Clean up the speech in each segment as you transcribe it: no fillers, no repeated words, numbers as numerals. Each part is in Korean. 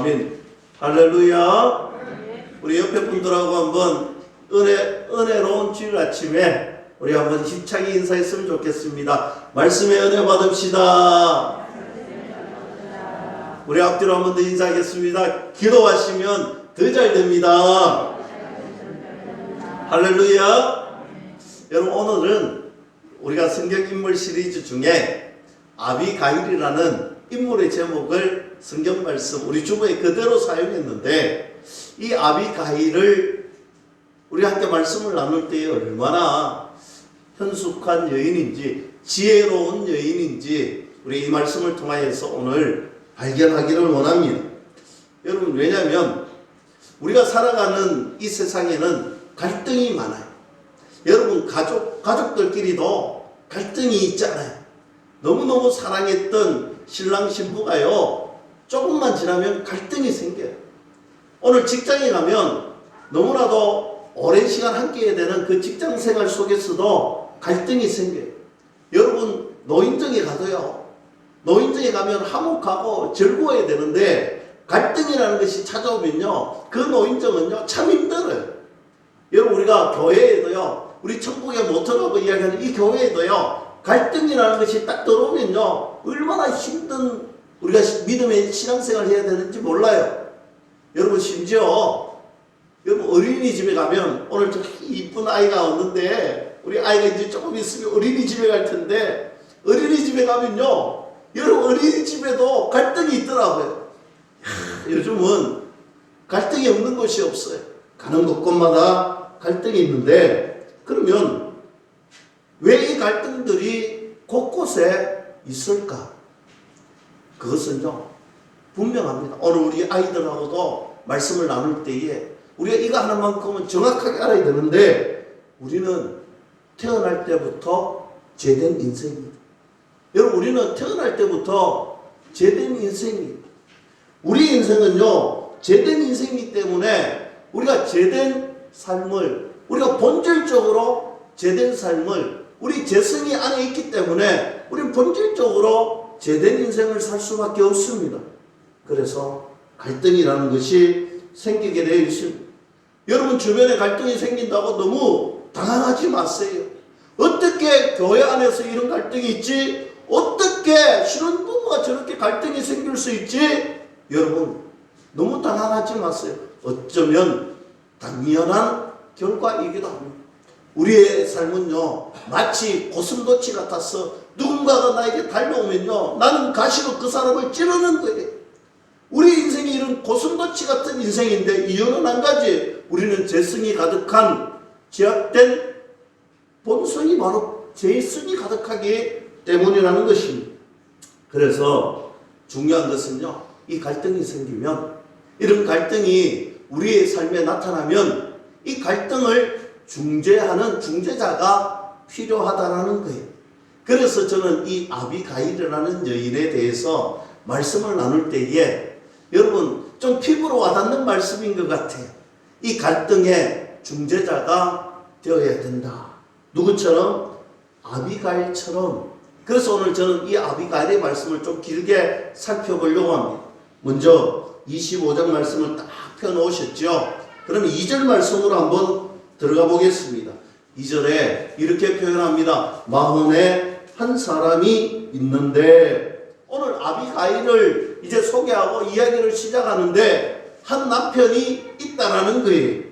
아멘. 할렐루야. 우리 옆에 분들하고 한번 은혜로운 주일 아침에 우리 한번 힘차게 인사했으면 좋겠습니다. 말씀의 은혜 받읍시다. 우리 앞뒤로 한번 더 인사하겠습니다. 기도하시면 더 잘 됩니다. 할렐루야. 여러분, 오늘은 우리가 성경 인물 시리즈 중에 아비가일이라는 인물의 제목을 성경 말씀 우리 주보에 그대로 사용했는데, 이 아비가일을 우리 함께 말씀을 나눌 때에 얼마나 현숙한 여인인지 지혜로운 여인인지 우리 이 말씀을 통하여서 오늘 발견하기를 원합니다. 여러분, 왜냐하면 우리가 살아가는 이 세상에는 갈등이 많아요. 여러분, 가족들끼리도 갈등이 있잖아요. 너무너무 사랑했던 신랑 신부가요, 조금만 지나면 갈등이 생겨요. 오늘 직장에 가면 너무나도 오랜 시간 함께 해야 되는 그 직장 생활 속에서도 갈등이 생겨요. 여러분, 노인정에 가도요, 노인정에 가면 화목하고 즐거워야 되는데 갈등이라는 것이 찾아오면요, 그 노인정은요 참 힘들어요. 여러분, 우리가 교회에도요, 우리 천국에 못 들어가고 이야기하는 이 교회에도요, 갈등이라는 것이 딱 들어오면요 얼마나 힘든 우리가 믿음의 신앙생활을 해야 되는지 몰라요. 여러분, 심지어 여러분 어린이집에 가면, 오늘 저 이쁜 아이가 왔는데 우리 아이가 이제 조금 있으면 어린이집에 갈 텐데, 어린이집에 가면요 여러분 어린이집에도 갈등이 있더라고요. 요즘은 갈등이 없는 곳이 없어요. 가는 곳곳마다 갈등이 있는데, 그러면 왜 이 갈등들이 곳곳에 있을까? 그것은요 분명합니다. 오늘 우리 아이들하고도 말씀을 나눌 때에 우리가 이거 하나만큼은 정확하게 알아야 되는데, 우리는 태어날 때부터 죄된 인생입니다. 여러분, 우리는 태어날 때부터 죄된 인생입니다. 우리 인생은요 죄된 인생이기 때문에 우리가 죄된 삶을, 우리가 본질적으로 죄된 삶을, 우리 죄성이 안에 있기 때문에 우리는 본질적으로 죄된 인생을 살 수밖에 없습니다. 그래서 갈등이라는 것이 생기게 되어 있습니다. 여러분, 주변에 갈등이 생긴다고 너무 당황하지 마세요. 어떻게 교회 안에서 이런 갈등이 있지? 어떻게 신혼부부가 저렇게 갈등이 생길 수 있지? 여러분, 너무 당황하지 마세요. 어쩌면 당연한 결과이기도 합니다. 우리의 삶은요 마치 고슴도치 같아서 누군가가 나에게 달려오면요 나는 가시로 그 사람을 찌르는 거예요. 우리 인생이 이런 고슴도치 같은 인생인데, 이유는 한 가지, 우리는 죄성이 가득한 죄악된 본성이 바로 죄성이 가득하기 때문이라는 것입니다. 그래서 중요한 것은요, 이 갈등이 생기면, 이런 갈등이 우리의 삶에 나타나면 이 갈등을 중재하는 중재자가 필요하다는 거예요. 그래서 저는 이 아비가일이라는 여인에 대해서 말씀을 나눌 때에 여러분 좀 피부로 와닿는 말씀인 것 같아요. 이 갈등의 중재자가 되어야 된다. 누구처럼? 아비가일처럼. 그래서 오늘 저는 이 아비가일의 말씀을 좀 길게 살펴보려고 합니다. 먼저 25장 말씀을 딱 펴놓으셨죠. 그럼 2절 말씀으로 한번 들어가 보겠습니다. 2절에 이렇게 표현합니다. 마혼에 한 사람이 있는데, 오늘 아비가일을 이제 소개하고 이야기를 시작하는데 한 남편이 있다라는 거예요.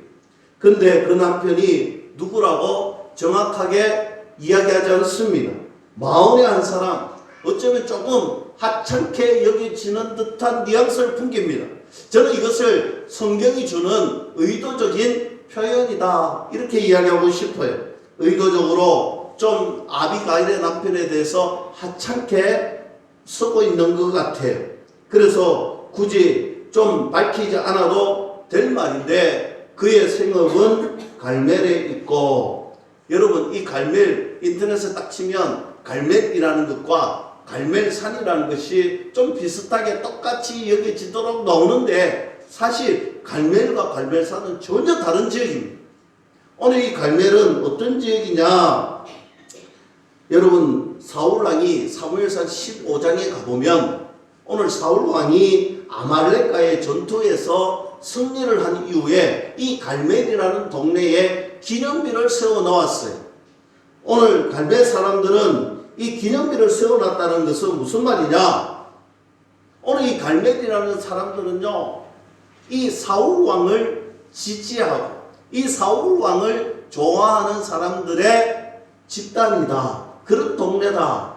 근데 그 남편이 누구라고 정확하게 이야기하지 않습니다. 마혼의 한 사람, 어쩌면 조금 하찮게 여겨지는 듯한 뉘앙스를 풍깁니다. 저는 이것을 성경이 주는 의도적인 표현이다, 이렇게 이야기하고 싶어요. 의도적으로 좀 아비가일의 남편에 대해서 하찮게 쓰고 있는 것 같아요. 그래서 굳이 좀 밝히지 않아도 될 말인데, 그의 생업은 갈멜에 있고, 여러분 이 갈멜 인터넷에 딱 치면 갈멜이라는 것과 갈멜산이라는 것이 좀 비슷하게 똑같이 여겨지도록 나오는데, 사실 갈멜과 갈멜산은 전혀 다른 지역입니다. 오늘 이 갈멜은 어떤 지역이냐? 여러분, 사울왕이 사무엘상 15장에 가보면 오늘 사울왕이 아말렉과의 전투에서 승리를 한 이후에 이 갈멜이라는 동네에 기념비를 세워 놓았어요. 오늘 갈멜 사람들은 이 기념비를 세워놨다는 것은 무슨 말이냐? 오늘 이 갈멜이라는 사람들은요, 이 사울 왕을 지지하고 이 사울 왕을 좋아하는 사람들의 집단이다. 그런 동네다.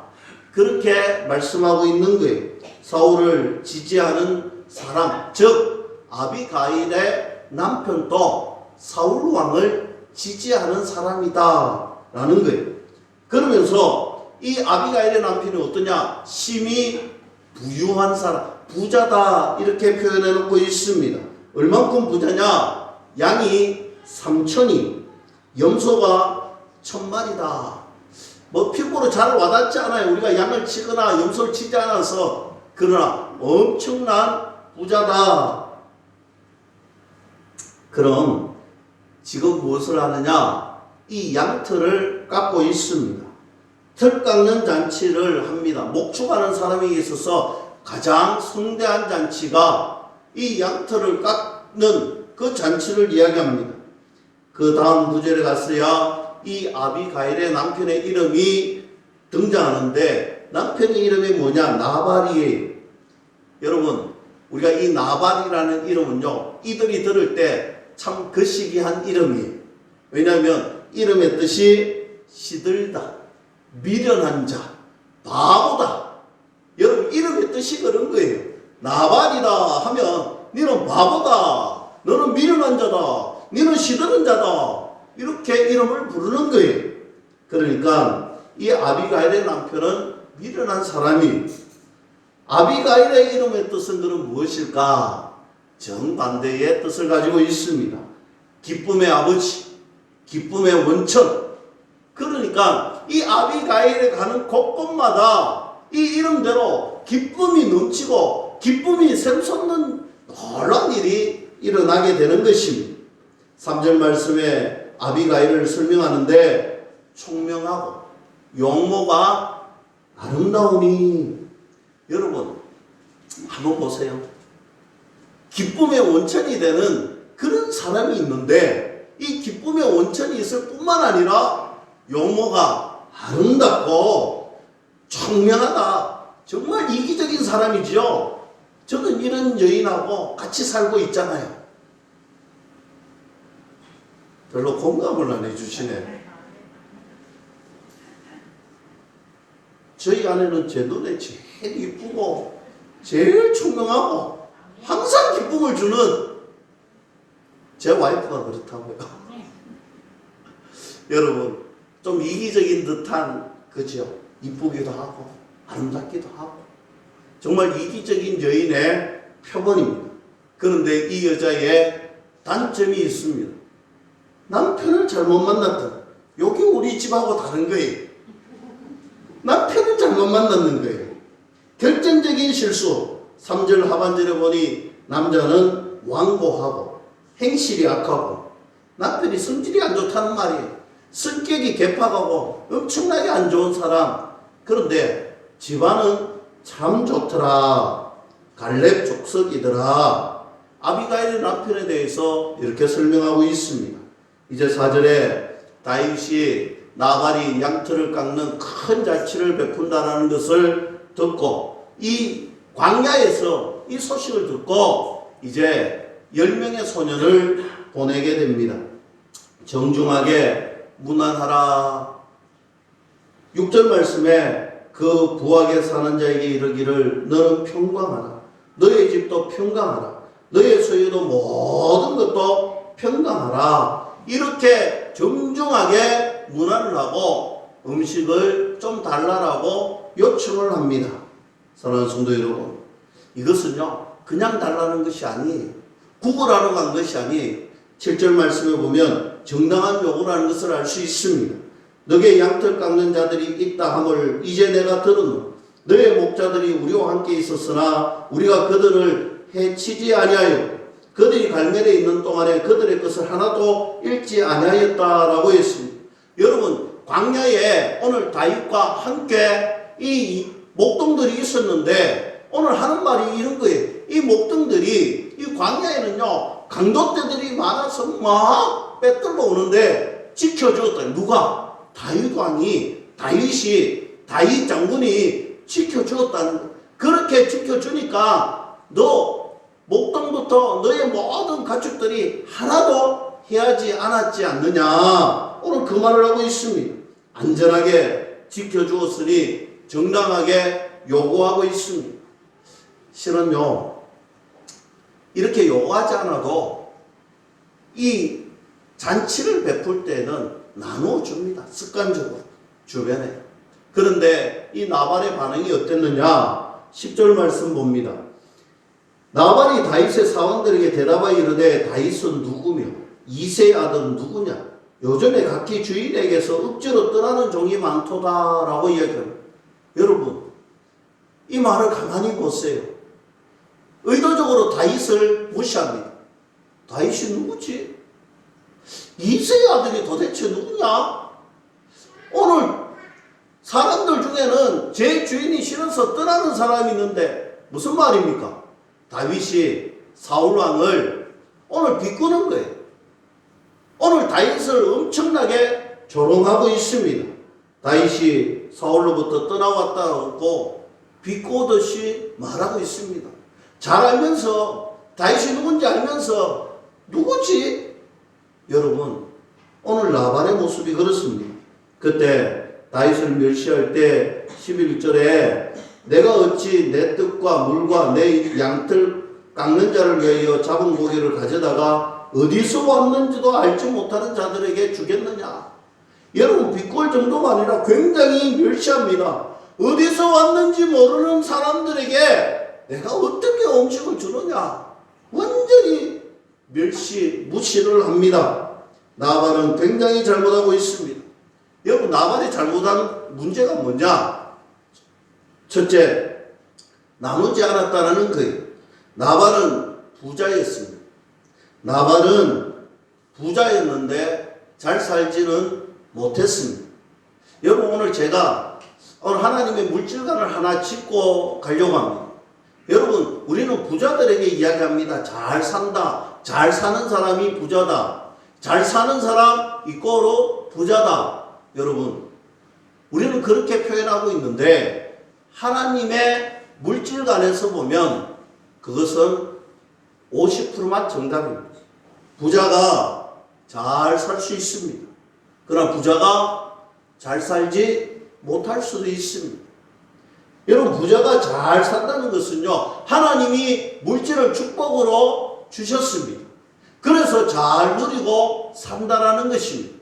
그렇게 말씀하고 있는 거예요. 사울을 지지하는 사람, 즉 아비가일의 남편도 사울 왕을 지지하는 사람이다 라는 거예요. 그러면서 이 아비가일의 남편이 어떠냐? 심히 부유한 사람, 부자다 이렇게 표현해 놓고 있습니다. 얼만큼 부자냐? 양이 3천이, 염소가 1000마리다. 뭐 피부로 잘 와닿지 않아요. 우리가 양을 치거나 염소를 치지 않아서. 그러나 엄청난 부자다. 그럼 지금 무엇을 하느냐? 이 양털을 깎고 있습니다. 털 깎는 잔치를 합니다. 목축하는 사람에게 있어서 가장 성대한 잔치가 이 양털을 깎는 그 잔치를 이야기합니다. 그 다음 구절에 갔어야 이 아비가일의 남편의 이름이 등장하는데, 남편의 이름이 뭐냐? 나발이에요. 여러분, 우리가 이 나발이라는 이름은요, 이들이 들을 때 참 거시기한 이름이에요. 왜냐하면 이름의 뜻이 시들다, 미련한 자, 바보다. 여러분, 이름의 뜻이 그런 거예요. 나발이다 하면 너는 바보다, 너는 미련한 자다, 너는 시들은 자다, 이렇게 이름을 부르는 거예요. 그러니까 이 아비가일의 남편은 미련한 사람이, 아비가일의 이름의 뜻은 그럼 무엇일까? 정반대의 뜻을 가지고 있습니다. 기쁨의 아버지, 기쁨의 원천. 그러니까 이 아비가일에 가는 곳곳마다 이 이름대로 기쁨이 넘치고 기쁨이 샘솟는 놀라운 일이 일어나게 되는 것입니다. 3절 말씀에 아비가일을 설명하는데 총명하고 용모가 아름다우니, 여러분 한번 보세요. 기쁨의 원천이 되는 그런 사람이 있는데, 이 기쁨의 원천이 있을 뿐만 아니라 용모가 아름답고 총명하다. 정말 이기적인 사람이죠. 저는 이런 여인하고 같이 살고 있잖아요. 별로 공감을 안 해주시네. 저희 아내는 제 눈에 제일 이쁘고 제일 총명하고 항상 기쁨을 주는 제 와이프가 그렇다고요. 여러분, 좀 이기적인 듯한, 그죠? 이쁘기도 하고 아름답기도 하고 정말 이기적인 여인의 표본입니다. 그런데 이 여자의 단점이 있습니다. 남편을 잘못 만났다. 여기 우리 집하고 다른 거예요. 남편을 잘못 만났는 거예요. 결정적인 실수. 3절 하반절에 보니 남자는 완고하고 행실이 악하고, 남편이 성질이 안 좋다는 말이에요. 성격이 개팍하고 엄청나게 안 좋은 사람. 그런데 집안은 참 좋더라. 갈렙 족속이더라. 아비가일의 남편에 대해서 이렇게 설명하고 있습니다. 이제 4절에 다윗이 나발이 양털을 깎는 큰 잔치를 베푼다라는 것을 듣고, 이 광야에서 이 소식을 듣고 이제 10명의 소년을 보내게 됩니다. 정중하게 문안하라. 6절 말씀에 그 부하게 사는 자에게 이르기를 너는 평강하라. 너의 집도 평강하라. 너의 소유도 모든 것도 평강하라. 이렇게 정중하게 문안을 하고 음식을 좀 달라라고 요청을 합니다. 사랑하는 성도 여러분, 이것은요 그냥 달라는 것이 아니에요. 구걸하러 간 것이 아니에요. 7절 말씀에 보면 정당한 요구라는 것을 알 수 있습니다. 너의 양털 깎는 자들이 있다 함을 이제 내가 들었노. 너의 목자들이 우리와 함께 있었으나 우리가 그들을 해치지 아니하여 그들이 갈멜에 있는 동안에 그들의 것을 하나도 잃지 아니하였다라고 했습니다. 여러분, 광야에 오늘 다윗과 함께 이 목동들이 있었는데 오늘 하는 말이 이런 거예요. 이 목동들이 이 광야에는요 강도떼들이 많아서 막 빼들러 오는데 지켜주었다. 누가? 다윗 왕이, 다윗 장군이 지켜주었다는 거. 그렇게 지켜주니까 너 목동부터 너의 모든 가축들이 하나도 해하지 않았지 않느냐. 오늘 그 말을 하고 있습니다. 안전하게 지켜주었으니 정당하게 요구하고 있습니다. 실은요 이렇게 요구하지 않아도 이 잔치를 베풀 때는 나누어 줍니다. 습관적으로 주변에. 그런데 이 나발의 반응이 어땠느냐? 10절 말씀 봅니다. 나발이 다윗의 사원들에게 대답하여 이르되 다윗은 누구며 이새의 아들은 누구냐? 요즘에 각기 주인에게서 억지로 떠나는 종이 많도다라고 이야기합니다. 여러분 이 말을 가만히 보세요. 의도적으로 다윗을 무시합니다. 다윗이 누구지? 이새의 아들이 도대체 누구냐? 오늘 사람들 중에는 제 주인이 싫어서 떠나는 사람이 있는데 무슨 말입니까? 다윗이 사울왕을 오늘 비꼬는 거예요. 오늘 다윗을 엄청나게 조롱하고 있습니다. 다윗이 사울로부터 떠나왔다고 비꼬듯이 말하고 있습니다. 잘 알면서 다윗이 누군지 알면서 누구지? 여러분 오늘 나발의 모습이 그렇습니다. 그때 다윗을 멸시할 때 11절에 내가 어찌 내 뜻과 물과 내 양털 깎는 자를 위하여 잡은 고기를 가져다가 어디서 왔는지도 알지 못하는 자들에게 주겠느냐. 여러분 비꼴 정도가 아니라 굉장히 멸시합니다. 어디서 왔는지 모르는 사람들에게 내가 어떻게 음식을 주느냐. 완전히 무시를 합니다. 나발은 굉장히 잘못하고 있습니다. 여러분 나발이 잘못한 문제가 뭐냐? 첫째, 나누지 않았다는 거예요. 나발은 부자였습니다. 나발은 부자였는데 잘 살지는 못했습니다. 여러분 오늘 제가 오늘 하나님의 물질관을 하나 짚고 가려고 합니다. 여러분 우리는 부자들에게 이야기합니다. 잘 산다. 잘 사는 사람이 부자다. 잘 사는 사람 이꼬로 부자다. 여러분 우리는 그렇게 표현하고 있는데 하나님의 물질관에서 보면 그것은 50%만 정답입니다. 부자가 잘 살 수 있습니다. 그러나 부자가 잘 살지 못할 수도 있습니다. 여러분 부자가 잘 산다는 것은요 하나님이 물질을 축복으로 주셨습니다. 그래서 잘 누리고 산다라는 것입니다.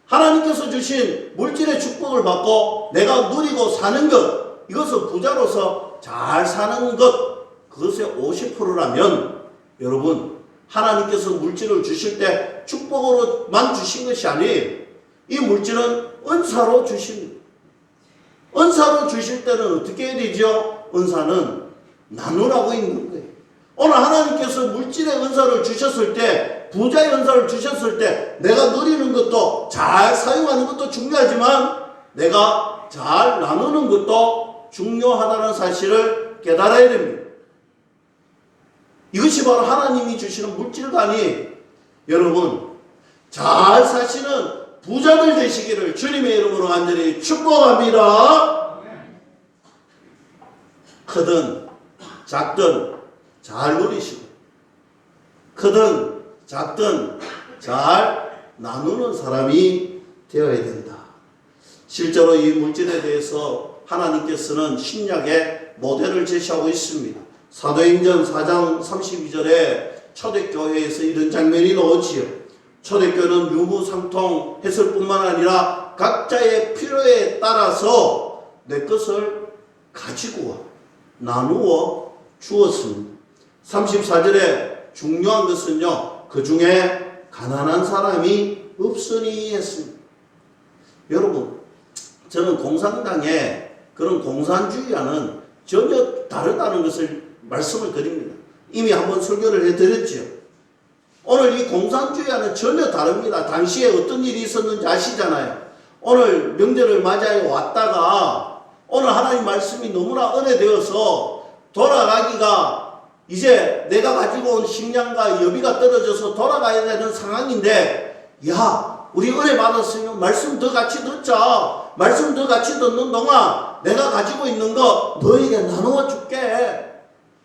하나님께서 주신 물질의 축복을 받고 내가 누리고 사는 것, 이것은 부자로서 잘 사는 것, 그것의 50%라면 여러분 하나님께서 물질을 주실 때 축복으로만 주신 것이 아니에요. 이 물질은 은사로 주십니다. 은사로 주실 때는 어떻게 해야 되죠? 은사는 나누라고 있는 거예요. 오늘 하나님께서 물질의 은사를 주셨을 때, 부자의 은사를 주셨을 때 내가 누리는 것도 잘 사용하는 것도 중요하지만 내가 잘 나누는 것도 중요하다는 사실을 깨달아야 됩니다. 이것이 바로 하나님이 주시는 물질관이 여러분 잘 사시는 부자들 되시기를 주님의 이름으로 간절히 축복합니다. 크든 작든 잘 누리시고 크든 작든 잘 나누는 사람이 되어야 된다. 실제로 이 물질에 대해서 하나님께서는 신약의 모델을 제시하고 있습니다. 사도행전 4장 32절에 초대교회에서 이런 장면이 나오지요. 초대교회는 유무상통 했을 뿐만 아니라 각자의 필요에 따라서 내 것을 가지고 와 나누어 주었습니다. 34절에 중요한 것은요, 그 중에 가난한 사람이 없으니 했습니다. 여러분, 저는 공산당의 그런 공산주의와는 전혀 다르다는 것을 말씀을 드립니다. 이미 한번 설교를 해드렸죠. 오늘 이 공산주의와는 전혀 다릅니다. 당시에 어떤 일이 있었는지 아시잖아요. 오늘 명절을 맞이하여 왔다가 오늘 하나님 말씀이 너무나 은혜되어서 돌아가기가 이제 내가 가지고 온 식량과 여비가 떨어져서 돌아가야 되는 상황인데, 야, 우리 은혜 받았으면 말씀 더 같이 듣자. 말씀 더 같이 듣는 동안 내가 가지고 있는 거 너에게 나누어 줄게.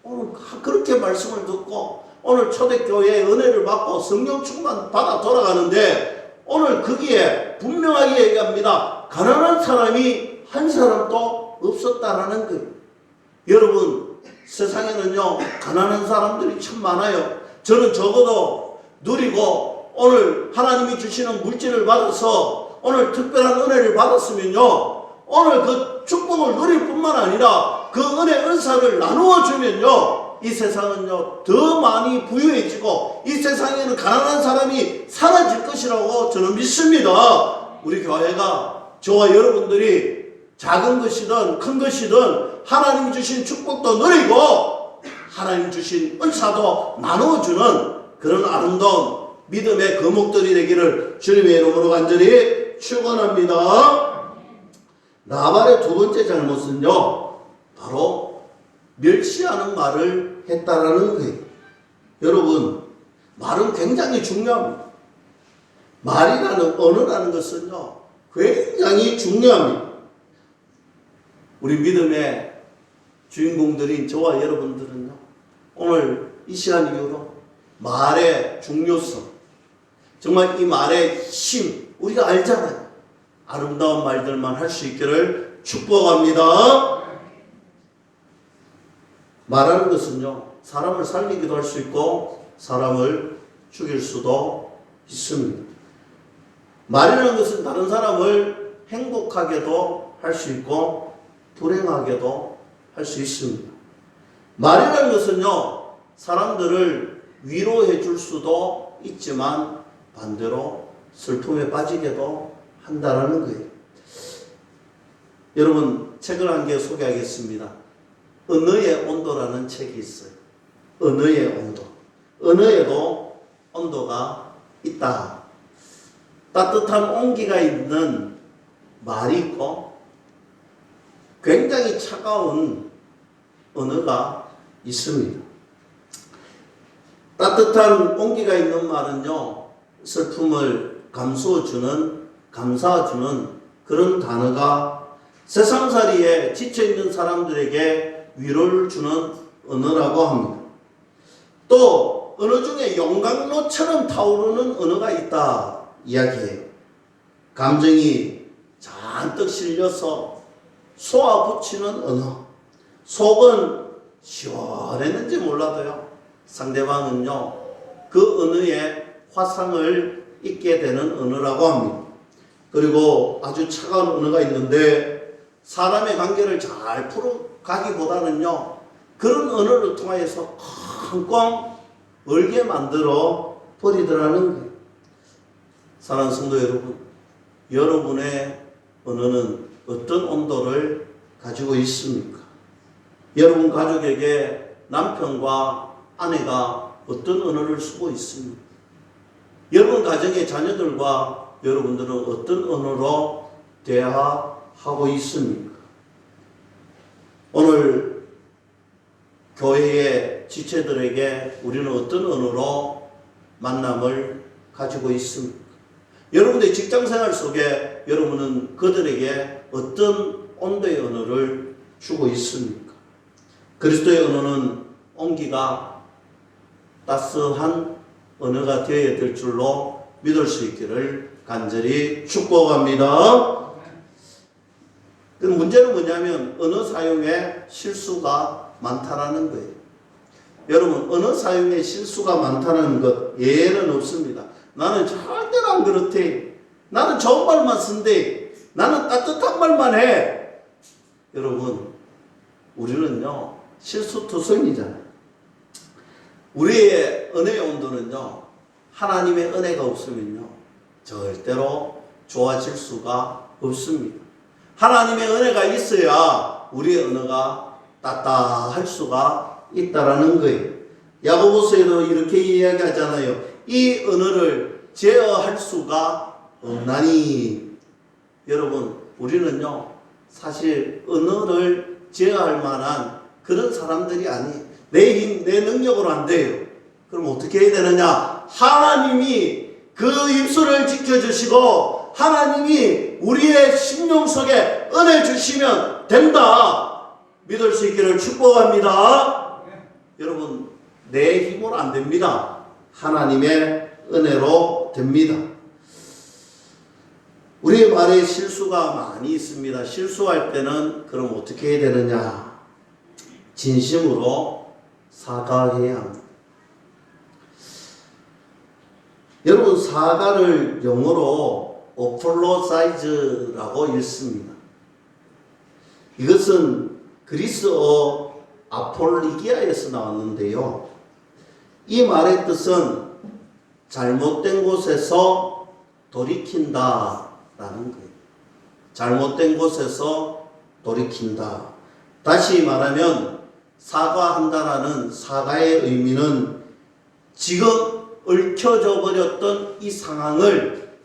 오늘 그렇게 말씀을 듣고 오늘 초대교회의 은혜를 받고 성령 충만 받아 돌아가는데, 오늘 거기에 분명하게 얘기합니다. 가난한 사람이 한 사람도 없었다라는 거예요. 여러분, 세상에는요 가난한 사람들이 참 많아요. 저는 적어도 누리고 오늘 하나님이 주시는 물질을 받아서 오늘 특별한 은혜를 받았으면요, 오늘 그 축복을 누릴 뿐만 아니라 그 은혜 은사를 나누어 주면요, 이 세상은요 더 많이 부유해지고 이 세상에는 가난한 사람이 사라질 것이라고 저는 믿습니다. 우리 교회가, 저와 여러분들이 작은 것이든 큰 것이든 하나님이 주신 축복도 누리고 하나님 주신 은사도 나누어주는 그런 아름다운 믿음의 거목들이 되기를 주님의 이름으로 간절히 축원합니다. 나발의 두 번째 잘못은요, 바로 멸시하는 말을 했다라는 거예요. 여러분, 말은 굉장히 중요합니다. 말이라는, 언어라는 것은요 굉장히 중요합니다. 우리 믿음의 주인공들인 저와 여러분들은요, 오늘 이 시간 이후로 말의 중요성, 정말 이 말의 힘, 우리가 알잖아요. 아름다운 말들만 할 수 있기를 축복합니다. 말하는 것은요, 사람을 살리기도 할 수 있고 사람을 죽일 수도 있습니다. 말이라는 것은 다른 사람을 행복하게도 할 수 있고 불행하게도 할 수 있습니다. 말이라는 것은요, 사람들을 위로해 줄 수도 있지만 반대로 슬픔에 빠지게도 한다라는 거예요. 여러분, 책을 한 개 소개하겠습니다. 언어의 온도라는 책이 있어요. 언어의 온도. 언어에도 온도가 있다. 따뜻한 온기가 있는 말이 있고 굉장히 차가운 언어가 있습니다. 따뜻한 온기가 있는 말은요, 슬픔을 감수어주는, 감사해주는 그런 단어가 세상살이에 지쳐있는 사람들에게 위로를 주는 언어라고 합니다. 또 언어 중에 용광로처럼 타오르는 언어가 있다 이야기해요. 감정이 잔뜩 실려서 쏘아붙이는 언어. 속은 시원했는지 몰라도요, 상대방은요 그 언어에 화상을 입게 되는 언어라고 합니다. 그리고 아주 차가운 언어가 있는데, 사람의 관계를 잘 풀어가기보다는요 그런 언어를 통하여서 꽁꽁 얼게 만들어 버리더라는 거예요. 사랑하는 성도 여러분, 여러분의 언어는 어떤 온도를 가지고 있습니까? 여러분 가족에게 남편과 아내가 어떤 언어를 쓰고 있습니까? 여러분 가정의 자녀들과 여러분들은 어떤 언어로 대화하고 있습니까? 오늘 교회의 지체들에게 우리는 어떤 언어로 만남을 가지고 있습니까? 여러분의 직장생활 속에 여러분은 그들에게 어떤 온도의 언어를 주고 있습니까? 그리스도의 언어는 온기가 따스한 언어가 되어야 될 줄로 믿을 수 있기를 간절히 축복합니다. 그 문제는 뭐냐면 언어 사용에 실수가 많다라는 거예요. 여러분, 언어 사용에 실수가 많다는 것 예외는 없습니다. 나는 절대로 안 그렇대. 나는 좋은 말만 쓴대. 나는 따뜻한 말만 해. 여러분, 우리는요 실수투성이잖아요. 우리의 은혜의 온도는요, 하나님의 은혜가 없으면요 절대로 좋아질 수가 없습니다. 하나님의 은혜가 있어야 우리의 언어가 따뜻할 수가 있다라는 거예요. 야고보서에도 이렇게 이야기하잖아요. 이 언어를 제어할 수가 없나니. 여러분, 우리는요 사실 언어를 제어할 만한 그런 사람들이 아니에요. 내 힘, 내 능력으로 안 돼요. 그럼 어떻게 해야 되느냐? 하나님이 그 입술을 지켜주시고 하나님이 우리의 심령 속에 은혜 주시면 된다. 믿을 수 있기를 축복합니다. 여러분, 내 힘으로 안 됩니다. 하나님의 은혜로 됩니다. 우리 말에 실수가 많이 있습니다. 실수할 때는 그럼 어떻게 해야 되느냐? 진심으로 사과해야 합니다. 여러분, 사과를 영어로 apologize라고 읽습니다. 이것은 그리스어 아폴리기아에서 나왔는데요. 이 말의 뜻은 잘못된 곳에서 돌이킨다 라는 거예요. 잘못된 곳에서 돌이킨다. 다시 말하면 사과한다라는 사과의 의미는 지금 얽혀져 버렸던 이 상황을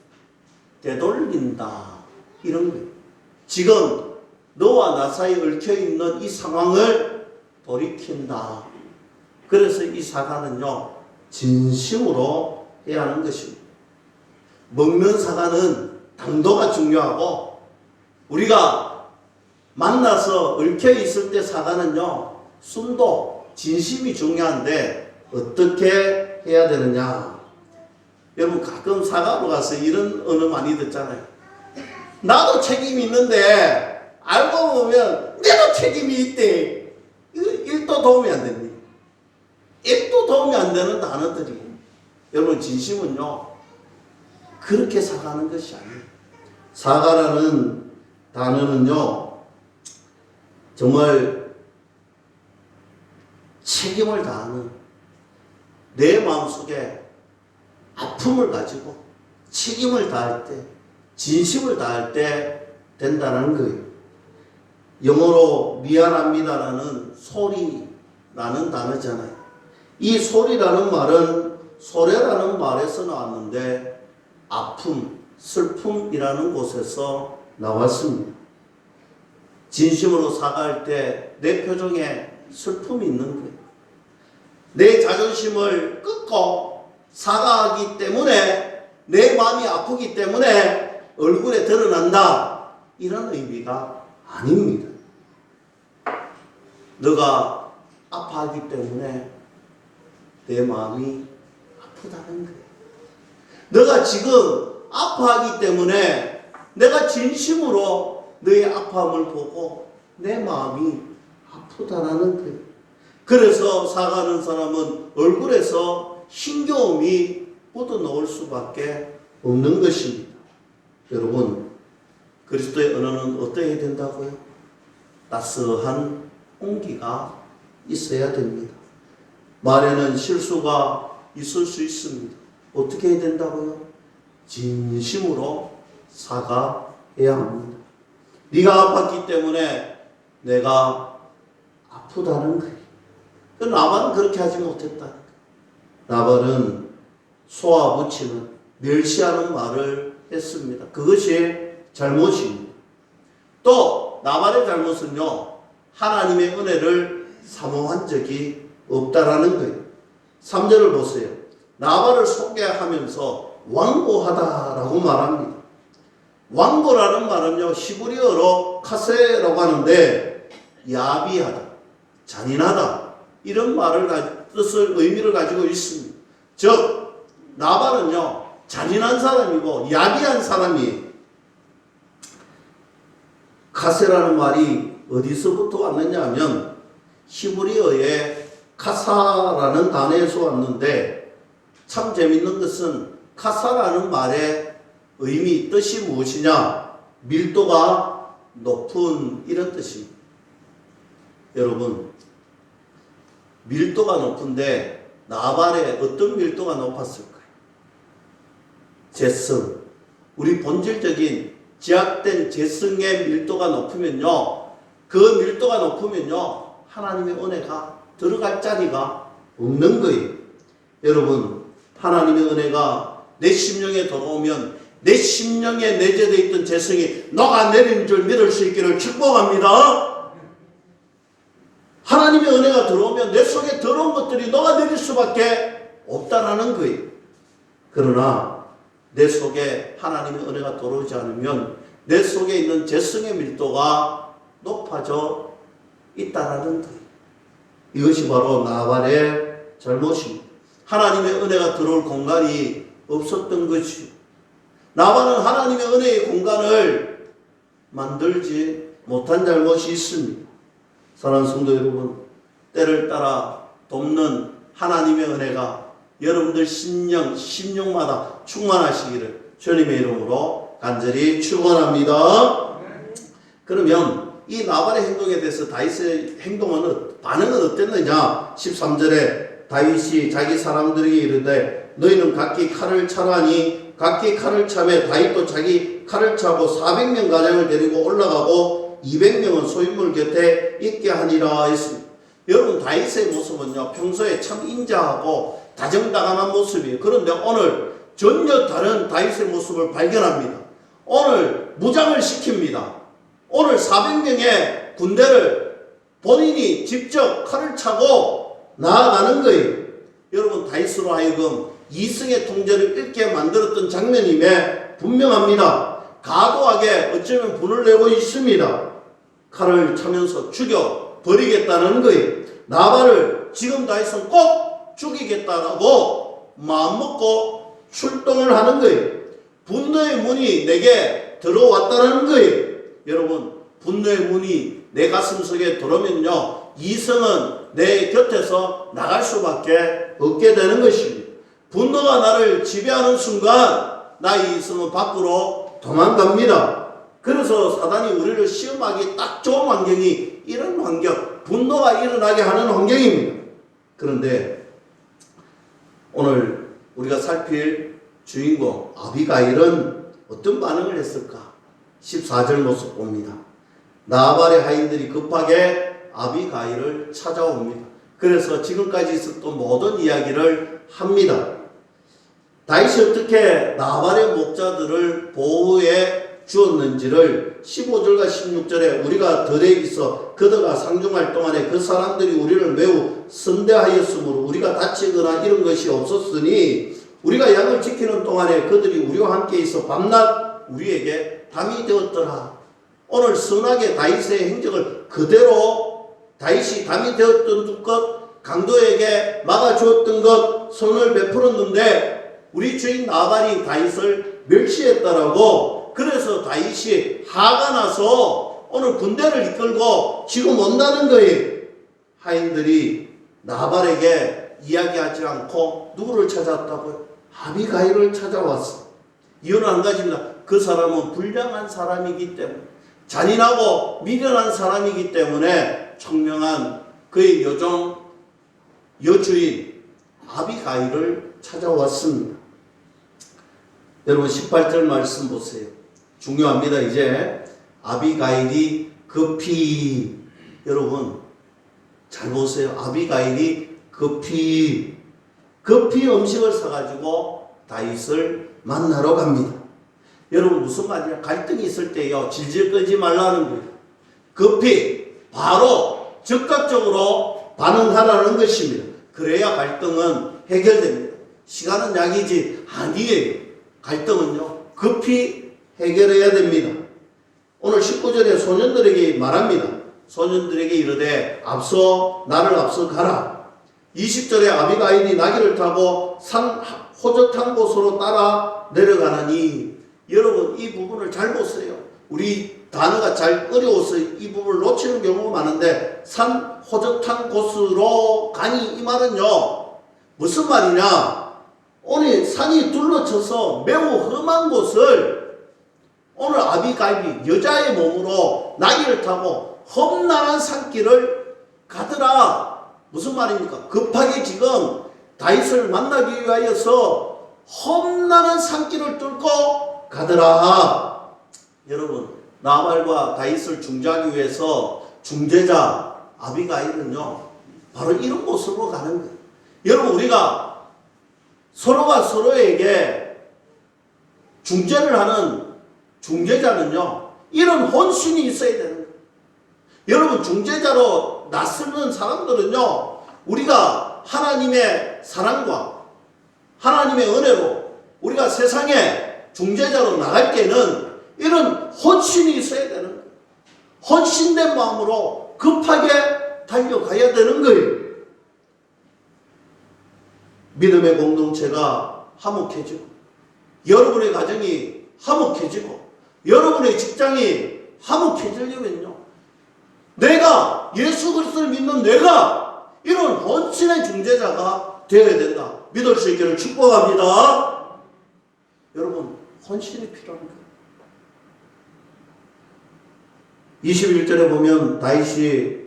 되돌린다 이런 거예요. 지금 너와 나 사이에 얽혀있는 이 상황을 돌이킨다. 그래서 이 사과는요, 진심으로 해야 하는 것입니다. 먹는 사과는 당도가 중요하고, 우리가 만나서 얽혀있을 때 사과는요, 순도, 진심이 중요한데 어떻게 해야 되느냐? 여러분, 가끔 사과로 가서 이런 언어 많이 듣잖아요. 나도 책임이 있는데 알고 보면 내도 책임이 있대. 이거 1도 도움이 안 됩니다. 1도 도움이 안 되는 단어들이. 여러분, 진심은요, 그렇게 사과하는 것이 아니에요. 사과라는 단어는요, 정말 책임을 다하는, 내 마음속에 아픔을 가지고 책임을 다할 때, 진심을 다할 때 된다는 거예요. 영어로 미안합니다라는 소리라는 단어잖아요. 이 소리라는 말은 소래라는 말에서 나왔는데 아픔, 슬픔이라는 곳에서 나왔습니다. 진심으로 사과할 때 내 표정에 슬픔이 있는 거예요. 내 자존심을 끊고 사과하기 때문에 내 마음이 아프기 때문에 얼굴에 드러난다. 이런 의미가 아닙니다. 너가 아파하기 때문에 내 마음이 아프다는 거예요. 너가 지금 아파하기 때문에 내가 진심으로 너의 아픔을 보고 내 마음이 아프다라는 거예요. 그래서 사과하는 사람은 얼굴에서 힘겨움이 묻어나올 수밖에 없는 것입니다. 여러분, 그리스도의 언어는 어떠해야 된다고요? 따스한 온기가 있어야 됩니다. 말에는 실수가 있을 수 있습니다. 어떻게 해야 된다고요? 진심으로 사과해야 합니다. 네가 아팠기 때문에 내가 아프다는 거예요. 나발은 그렇게 하지 못했다. 나발은 쏘아붙이는, 멸시하는 말을 했습니다. 그것이 잘못입니다. 또 나발의 잘못은요, 하나님의 은혜를 사모한 적이 없다라는 거예요. 3절을 보세요. 나발을 소개하면서 완고하다라고 말합니다. 완고라는 말은요, 히브리어로 카세라고 하는데 야비하다, 잔인하다 이런 뜻을 의미를 가지고 있습니다. 즉 나발은요, 잔인한 사람이고 야비한 사람이에요. 카세라는 말이 어디서부터 왔느냐 하면 히브리어의 카사라는 단어에서 왔는데, 참 재밌는 것은 카사라는 말의 의미, 뜻이 무엇이냐? 밀도가 높은, 이런 뜻입니다. 여러분, 밀도가 높은데 나발의 어떤 밀도가 높았을까요? 재성, 우리 본질적인 제약된 재성의 밀도가 높으면요, 그 밀도가 높으면요, 하나님의 은혜가 들어갈 자리가 없는 거예요. 여러분, 하나님의 은혜가 내 심령에 들어오면 내 심령에 내재되어 있던 재성이 녹아내리는 줄 믿을 수 있기를 축복합니다. 하나님의 은혜가 들어오면 내 속에 더러운 것들이 녹아내릴 수밖에 없다라는 거예요. 그러나 내 속에 하나님의 은혜가 들어오지 않으면 내 속에 있는 죄성의 밀도가 높아져 있다라는 거예요. 이것이 바로 나발의 잘못입니다. 하나님의 은혜가 들어올 공간이 없었던 것이요. 나발은 하나님의 은혜의 공간을 만들지 못한 잘못이 있습니다. 사랑하는 성도 여러분, 때를 따라 돕는 하나님의 은혜가 여러분들 심령마다 충만하시기를 주님의 이름으로 간절히 축원합니다. 그러면 이 나발의 행동에 대해서 다윗의 반응은 어땠느냐? 13절에 다윗이 자기 사람들에게 이르되 너희는 각기 칼을 차라니 각기 칼을 차매 다윗도 자기 칼을 차고 400명 가량을 데리고 올라가고 200명은 소인물 곁에 있게 하니라 했습니다. 여러분, 다윗의 모습은요, 평소에 참 인자하고 다정다감한 모습이에요. 그런데 오늘 전혀 다른 다윗의 모습을 발견합니다. 오늘 무장을 시킵니다. 오늘 400명의 군대를 본인이 직접 칼을 차고 나아가는 거예요. 여러분, 다윗으로 하여금 이승의 통제를 잃게 만들었던 장면임에 분명합니다. 과도하게 어쩌면 분을 내고 있습니다. 칼을 차면서 죽여버리겠다는 거예요. 나발을 지금 다윗은 꼭 죽이겠다라고 마음먹고 출동을 하는 거예요. 분노의 문이 내게 들어왔다는 거예요. 여러분, 분노의 문이 내 가슴 속에 들어오면요, 이성은 내 곁에서 나갈 수밖에 없게 되는 것입니다. 분노가 나를 지배하는 순간 나의 이성은 밖으로 도망갑니다. 그래서 사단이 우리를 시험하기 딱 좋은 환경이 이런 환경, 분노가 일어나게 하는 환경입니다. 그런데 오늘 우리가 살필 주인공 아비가일은 어떤 반응을 했을까? 14절 모습 봅니다. 나발의 하인들이 급하게 아비가일을 찾아옵니다. 그래서 지금까지 있었던 모든 이야기를 합니다. 다윗이 어떻게 나발의 목자들을 보호해 주었는지를 15절과 16절에 우리가 들에 있어 그들과 상중할 동안에 그 사람들이 우리를 매우 선대하였으므로 우리가 다치거나 이런 것이 없었으니 우리가 양을 지키는 동안에 그들이 우리와 함께 있어 밤낮 우리에게 담이 되었더라. 오늘 선하게 다윗의 행적을 그대로 다윗이 담이 되었던 것, 강도에게 막아주었던 것, 선을 베풀었는데 우리 주인 나발이 다윗을 멸시했다라고. 그래서 다윗이 화가 나서 오늘 군대를 이끌고 지금 온다는 거예요. 하인들이 나발에게 이야기하지 않고 누구를 찾았다고요? 아비가일을 찾아왔어. 이유는 한 가지입니다. 그 사람은 불량한 사람이기 때문에, 잔인하고 미련한 사람이기 때문에 청명한 그의 여주인 아비가일을 찾아왔습니다. 여러분, 18절 말씀 보세요. 중요합니다. 이제 아비가일이 급히, 여러분 잘 보세요. 아비가일이 급히 음식을 사가지고 다윗을 만나러 갑니다. 여러분, 무슨 말이냐? 갈등이 있을 때요, 질질 끌지 말라는 거예요. 급히 바로 즉각적으로 반응하라는 것입니다. 그래야 갈등은 해결됩니다. 시간은 약이지 아니에요. 갈등은요, 급히 해결해야 됩니다. 오늘 19절에 소년들에게 말합니다. 소년들에게 이르되 나를 앞서 가라. 20절에 아비가일이 나귀를 타고 산 호젓한 곳으로 따라 내려가느니, 여러분 이 부분을 잘 보세요. 우리 단어가 잘 어려워서 이 부분을 놓치는 경우가 많은데, 산 호젓한 곳으로 가니, 이 말은요 무슨 말이냐? 오늘 산이 둘러쳐서 매우 험한 곳을 오늘 아비가일이 여자의 몸으로 나귀를 타고 험난한 산길을 가더라. 무슨 말입니까? 급하게 지금 다윗을 만나기 위하여서 험난한 산길을 뚫고 가더라. 여러분, 나발과 다윗을 중재하기 위해서 중재자 아비가일은요 바로 이런 모습으로 가는 거예요. 여러분, 우리가 서로가 서로에게 중재를 하는 중재자는요 이런 혼신이 있어야 되는 거예요. 여러분, 중재자로 낯설는 사람들은요, 우리가 하나님의 사랑과 하나님의 은혜로 우리가 세상에 중재자로 나갈 때는 이런 헌신이 있어야 되는 거예요. 헌신된 마음으로 급하게 달려가야 되는 거예요. 믿음의 공동체가 화목해지고, 여러분의 가정이 화목해지고, 여러분의 직장이 화목해지려면요, 내가 예수 그리스도를 믿는 내가 이런 헌신의 중재자가 되어야 된다. 믿을 수 있기를 축복합니다. 여러분, 헌신이 필요한 거예요. 21절에 보면 다윗이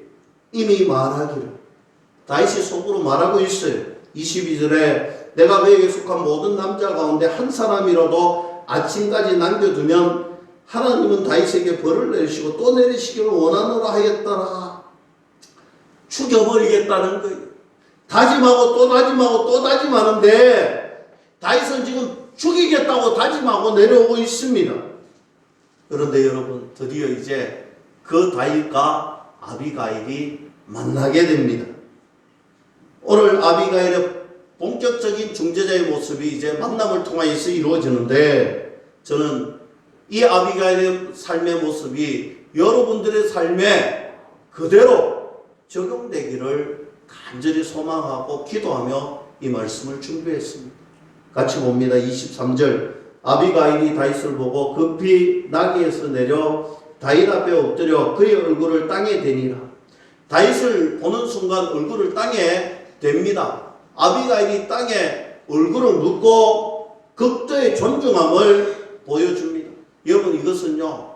이미 말하기를, 다윗이 속으로 말하고 있어요. 22절에 내가 그에게 속한 모든 남자 가운데 한 사람이라도 아침까지 남겨두면 하나님은 다윗에게 벌을 내리시고 또 내리시기를 원하노라 하였더라. 죽여버리겠다는 거예요. 다짐하고 또 다짐하고 또 다짐하는데 다윗은 지금 죽이겠다고 다짐하고 내려오고 있습니다. 그런데 여러분, 드디어 이제 그 다윗과 아비가일이 만나게 됩니다. 오늘 아비가일의 본격적인 중재자의 모습이 이제 만남을 통하여서 이루어지는데, 저는 이 아비가일의 삶의 모습이 여러분들의 삶에 그대로 적용되기를 간절히 소망하고 기도하며 이 말씀을 준비했습니다. 같이 봅니다. 23절. 아비가일이 다윗을 보고 급히 나귀에서 내려 다윗 앞에 엎드려 그의 얼굴을 땅에 대니라. 다윗을 보는 순간 얼굴을 땅에 댑니다. 아비가일이 땅에 얼굴을 묻고 극도의 존중함을 보여줍니다. 여러분, 이것은요,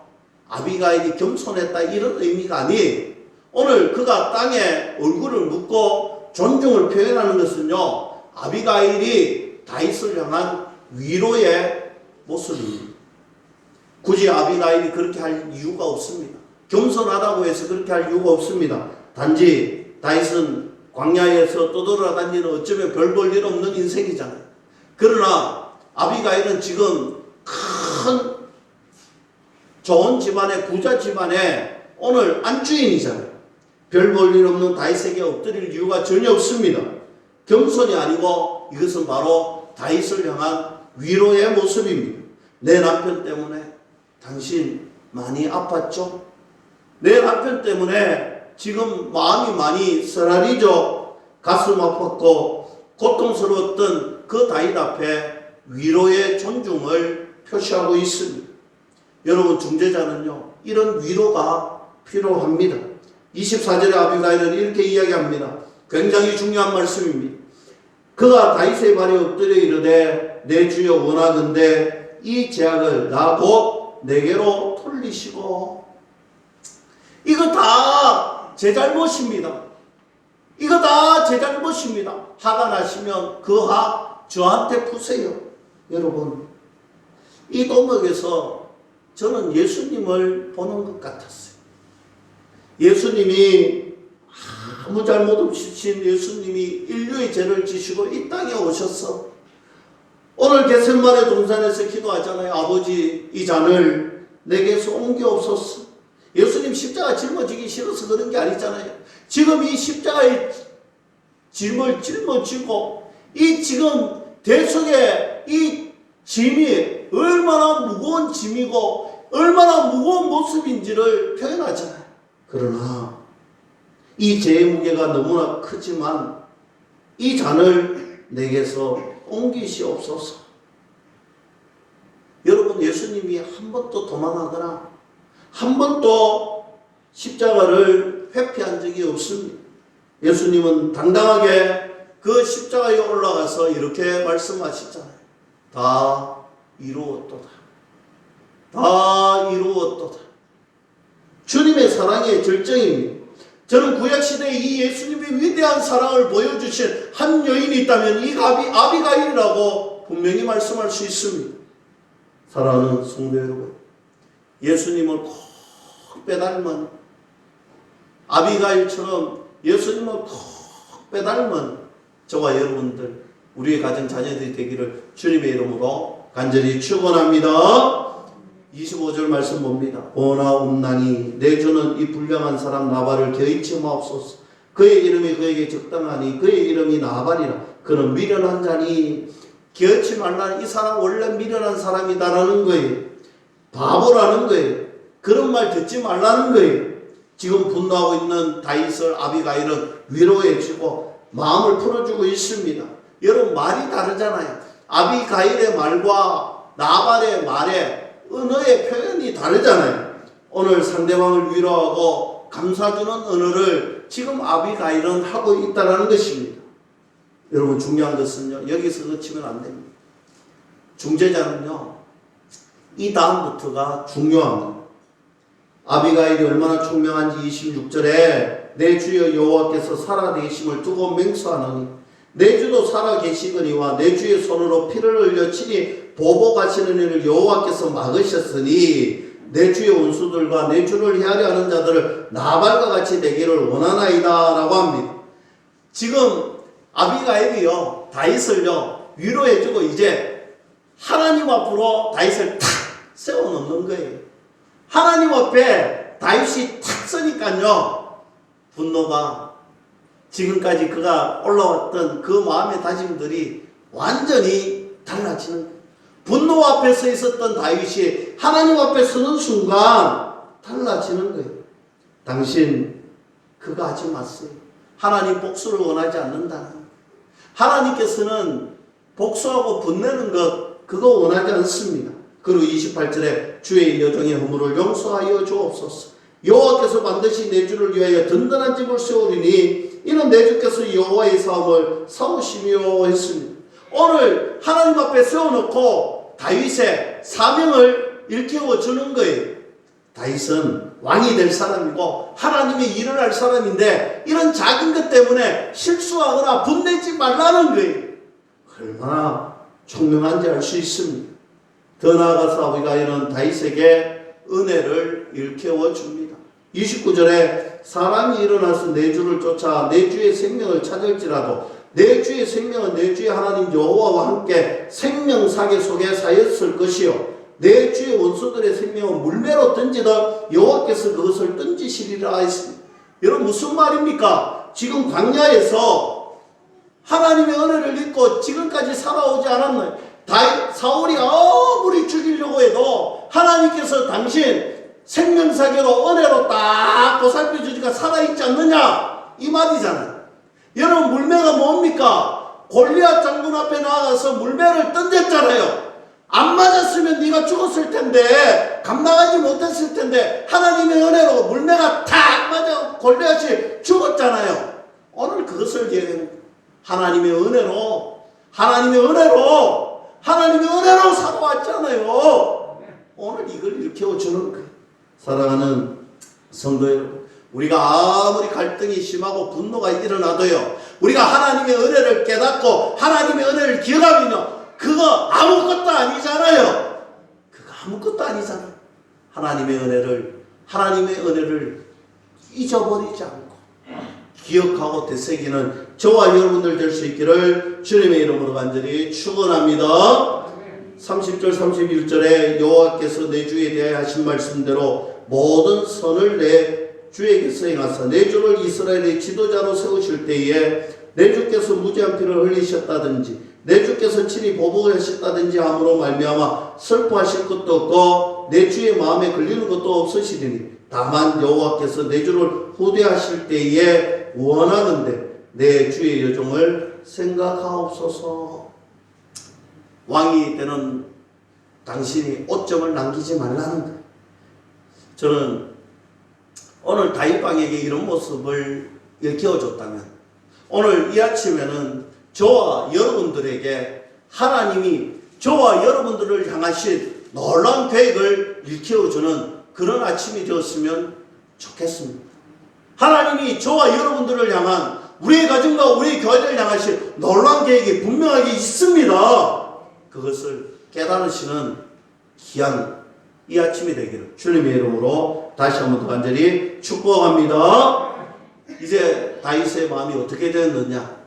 아비가일이 겸손했다 이런 의미가 아니, 오늘 그가 땅에 얼굴을 묻고 존중을 표현하는 것은요, 아비가일이 다윗을 향한 위로의 모습입니다. 굳이 아비가일이 그렇게 할 이유가 없습니다. 겸손하다고 해서 그렇게 할 이유가 없습니다. 단지 다윗은 광야에서 떠돌아다니는 어쩌면 별 볼 일 없는 인생이잖아요. 그러나 아비가일은 지금 큰 좋은 집안의 부자 집안의 오늘 안주인이잖아요. 별 볼 일 없는 다윗에게 엎드릴 이유가 전혀 없습니다. 겸손이 아니고 이것은 바로 다윗을 향한 위로의 모습입니다. 내 남편 때문에 당신 많이 아팠죠? 내 남편 때문에 지금 마음이 많이 쓰라리죠? 가슴 아팠고 고통스러웠던 그 다윗 앞에 위로의 존중을 표시하고 있습니다. 여러분, 중재자는요, 이런 위로가 필요합니다. 24절에 아비가일은 이렇게 이야기합니다. 굉장히 중요한 말씀입니다. 그가 다윗의 발에 엎드려 이르되 내 주여 원하건대 이 제약을 나 곧 내게로 돌리시고. 이거 다 제 잘못입니다. 이거 다 제 잘못입니다. 화가 나시면 그 화 저한테 푸세요. 여러분, 이 도목에서 저는 예수님을 보는 것 같았어요. 예수님이 아무 잘못 없이 신 예수님이 인류의 죄를 지시고 이 땅에 오셔서 오늘 겟세마네 동산에서 기도하잖아요. 아버지, 이 잔을 내게서 옮겨옵소서. 예수님 십자가 짊어지기 싫어서 그런 게 아니잖아요. 지금 이 십자가의 짐을 짊어지고 이 지금 대속의 이 짐이 얼마나 무거운 짐이고 얼마나 무거운 모습인지를 표현하잖아요. 그러나 이 죄의 무게가 너무나 크지만 이 잔을 내게서 옮기시옵소서. 여러분, 예수님이 한 번도 도망하거나 한 번도 십자가를 회피한 적이 없습니다. 예수님은 당당하게 그 십자가에 올라가서 이렇게 말씀하시잖아요. 다 이루었도다. 다 이루었도다. 주님의 사랑의 절정입니다. 저는 구약시대에 이 예수님의 위대한 사랑을 보여주신 한 여인이 있다면 이 아비가일이라고 분명히 말씀할 수 있습니다. 사랑하는 성도 여러분, 예수님을 꼭 빼닮은 아비가일처럼 예수님을 꼭 빼닮은 저와 여러분들, 우리의 가정 자녀들이 되기를 주님의 이름으로 간절히 축원합니다. 25절 말씀 봅니다. 오나 옵나니 내 주는 이 불량한 사람 나발을 개의치 마옵소서. 그의 이름이 그에게 적당하니 그의 이름이 나발이라. 그는 미련한 자니 개의치 말라니. 이 사람 원래 미련한 사람이다라는 거예요. 바보라는 거예요. 그런 말 듣지 말라는 거예요. 지금 분노하고 있는 다윗을 아비가일은 위로해주고 마음을 풀어주고 있습니다. 여러분 말이 다르잖아요. 아비가일의 말과 나발의 말에 언어의 표현이 다르잖아요. 오늘 상대방을 위로하고 감싸주는 언어를 지금 아비가일은 하고 있다는 것입니다. 여러분 중요한 것은요. 여기서 그치면 안 됩니다. 중재자는요. 이 다음부터가 중요합니다. 아비가일이 얼마나 총명한지 26절에 내 주여 여호와께서 살아계심을 두고 맹세하노니 내 주도 살아계시거니와 내 주의 손으로 피를 흘려 친히 보복하시는 일을 여호와께서 막으셨으니 내 주의 원수들과 내 주를 헤아려 하는 자들을 나발과 같이 되기를 원하나이다 라고 합니다. 지금 아비가일이요 다윗을요 위로해주고 이제 하나님 앞으로 다윗을 탁 세워놓는 거예요. 하나님 앞에 다윗이 탁 서니까요 분노가 지금까지 그가 올라왔던 그 마음의 다짐들이 완전히 달라지는 거예요. 분노 앞에 서 있었던 다윗이 하나님 앞에 서는 순간 달라지는 거예요. 당신 그거 하지 마세요. 하나님 복수를 원하지 않는다. 하나님께서는 복수하고 분내는 것 그거 원하지 않습니다. 그리고 28절에 주의 여종의 허물을 용서하여 주옵소서. 여호와께서 반드시 내 주를 위하여 든든한 집을 세우리니 이는 내 주께서 여호와의 사업을 사오시며 했습니다. 오늘 하나님 앞에 세워놓고 다윗의 사명을 일깨워 주는 거예요. 다윗은 왕이 될 사람이고 하나님의 일을 할 사람인데 이런 작은 것 때문에 실수하거나 분내지 말라는 거예요. 얼마나 총명한지 알 수 있습니다. 더 나아가서 아비가일은 다윗에게 은혜를 일깨워 줍니다. 29절에 사람이 일어나서 내 주를 쫓아 내 주의 생명을 찾을지라도 내 주의 생명은 내 주의 하나님 여호와와 함께 생명사계 속에 사였을 것이요 내 주의 원수들의 생명은 물매로 던지듯 여호와께서 그것을 던지시리라 했습니다. 여러분 무슨 말입니까? 지금 광야에서 하나님의 은혜를 입고 지금까지 살아오지 않았나요? 사울이 아무리 죽이려고 해도 하나님께서 당신 생명사계로 은혜로 딱 보살펴 주니까 살아있지 않느냐 이 말이잖아요. 여러분 물매가 뭡니까? 골리앗 장군 앞에 나가서 물매를 던졌잖아요. 안 맞았으면 네가 죽었을 텐데 감당하지 못했을 텐데 하나님의 은혜로 물매가 탁 맞아 골리앗이 죽었잖아요. 오늘 그것을 얘기합니다. 하나님의 은혜로 살아왔잖아요. 오늘 이걸 일깨워주는 거예요. 사랑하는 성도 여러분, 우리가 아무리 갈등이 심하고 분노가 일어나도요 우리가 하나님의 은혜를 깨닫고 하나님의 은혜를 기억하면요 그거 아무것도 아니잖아요. 하나님의 은혜를 잊어버리지 않고 기억하고 되새기는 저와 여러분들 될 수 있기를 주님의 이름으로 간절히 축원합니다. 30절 31절에 여호와께서 내 주에 대하여 하신 말씀대로 모든 선을 내 주에게서 행하사 내 주를 이스라엘의 지도자로 세우실 때에 내 주께서 무죄한 피를 흘리셨다든지 내 주께서 친히 보복하셨다든지 함으로 말미암아 슬퍼하실 것도 없고 내 주의 마음에 걸리는 것도 없으시리니 다만 여호와께서 내 주를 후대하실 때에 원하는데 내 주의 여종을 생각하옵소서. 왕이 되는 당신이 오점을 남기지 말라는 거예요. 저는 오늘 다윗왕에게 이런 모습을 일깨워줬다면 오늘 이 아침에는 저와 여러분들에게 하나님이 저와 여러분들을 향하신 놀라운 계획을 일깨워주는 그런 아침이 되었으면 좋겠습니다. 하나님이 저와 여러분들을 향한 우리의 가정과 우리의 교회를 향하신 놀라운 계획이 분명하게 있습니다. 그것을 깨달으시는 귀한 이 아침이 되기를 주님의 이름으로 다시 한번 더 간절히 축복합니다. 이제 다윗의 마음이 어떻게 되었느냐?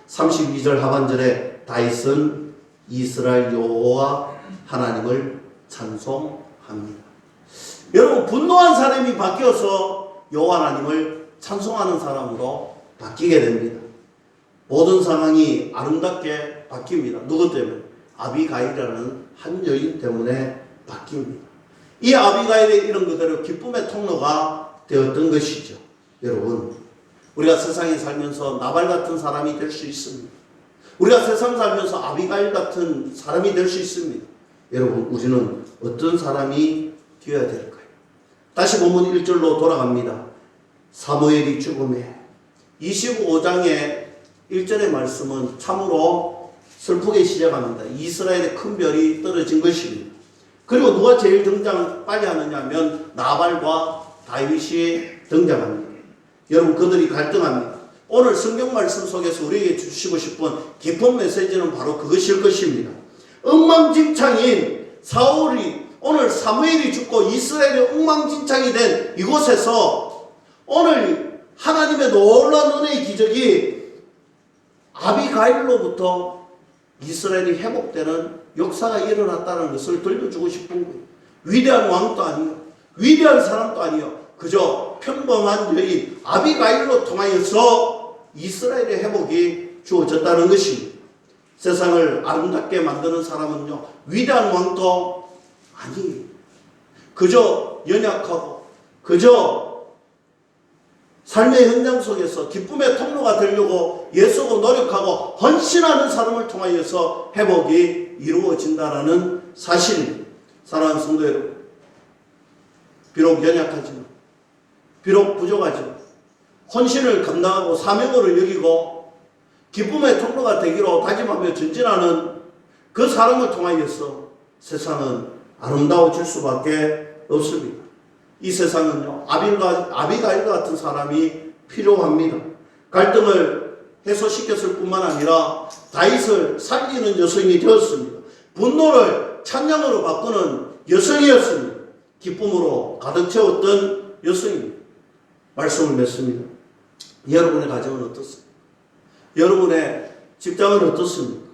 32절 하반절에 다윗은 이스라엘 여호와 하나님을 찬송하였습니다. 합니다. 여러분, 분노한 사람이 바뀌어서 여호와 하나님을 찬송하는 사람으로 바뀌게 됩니다. 모든 상황이 아름답게 바뀝니다. 누구 때문에? 아비가일이라는 한 여인 때문에 바뀝니다. 이 아비가일의 이런 그대로 기쁨의 통로가 되었던 것이죠. 여러분, 우리가 세상에 살면서 나발 같은 사람이 될 수 있습니다. 우리가 세상 살면서 아비가일 같은 사람이 될 수 있습니다. 여러분, 우리는 어떤 사람이 되어야 될까요? 다시 본문 1절로 돌아갑니다. 사무엘이 죽음에 25장의 1절의 말씀은 참으로 슬프게 시작합니다. 이스라엘의 큰 별이 떨어진 것입니다. 그리고 누가 제일 빨리 하느냐 하면 나발과 다윗이 등장합니다. 여러분, 그들이 갈등합니다. 오늘 성경 말씀 속에서 우리에게 주시고 싶은 깊은 메시지는 바로 그것일 것입니다. 엉망진창인 사울이 오늘 사무엘이 죽고 이스라엘이 엉망진창이 된 이곳에서 오늘 하나님의 놀라운 은혜의 기적이 아비가일로부터 이스라엘이 회복되는 역사가 일어났다는 것을 들려주고 싶은 거예요. 위대한 왕도 아니요, 위대한 사람도 아니요, 그저 평범한 여인 아비가일로 통하여서 이스라엘의 회복이 주어졌다는 것입니다. 세상을 아름답게 만드는 사람은요, 위대한 왕도 아니에요. 그저 연약하고 그저 삶의 현장 속에서 기쁨의 통로가 되려고 애쓰고 노력하고 헌신하는 사람을 통하여서 회복이 이루어진다는 사실입니다. 사랑하는 성도 여러분, 비록 연약하지만, 비록 부족하지만 헌신을 감당하고 사명으로 여기고 기쁨의 통로가 되기로 다짐하며 전진하는 그 사람을 통하여서 세상은 아름다워질 수밖에 없습니다. 이 세상은요, 아비가일 같은 사람이 필요합니다. 갈등을 해소시켰을 뿐만 아니라 다윗을 살리는 여성이 되었습니다. 분노를 찬양으로 바꾸는 여성이었습니다. 기쁨으로 가득 채웠던 여성입니다. 말씀을 맺습니다. 여러분의 가정은 어떻습니까? 여러분의 직장은 어떻습니까?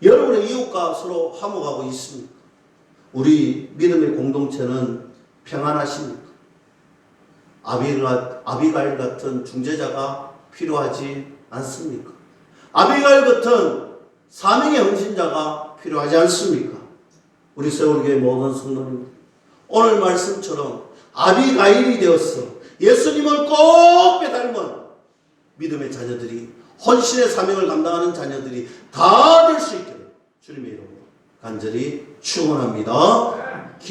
여러분의 이웃과 서로 화목하고 있습니까? 우리 믿음의 공동체는 평안하십니까? 아비가일 같은 중재자가 필요하지 않습니까? 아비가일 같은 사명의 헌신자가 필요하지 않습니까? 우리 세월교회 모든 성도님, 오늘 말씀처럼 아비가일이 되었어 예수님을 꼭 빼닮은 믿음의 자녀들이, 헌신의 사명을 감당하는 자녀들이 다 될 수 있도록 주님의 이름으로 간절히 축원합니다.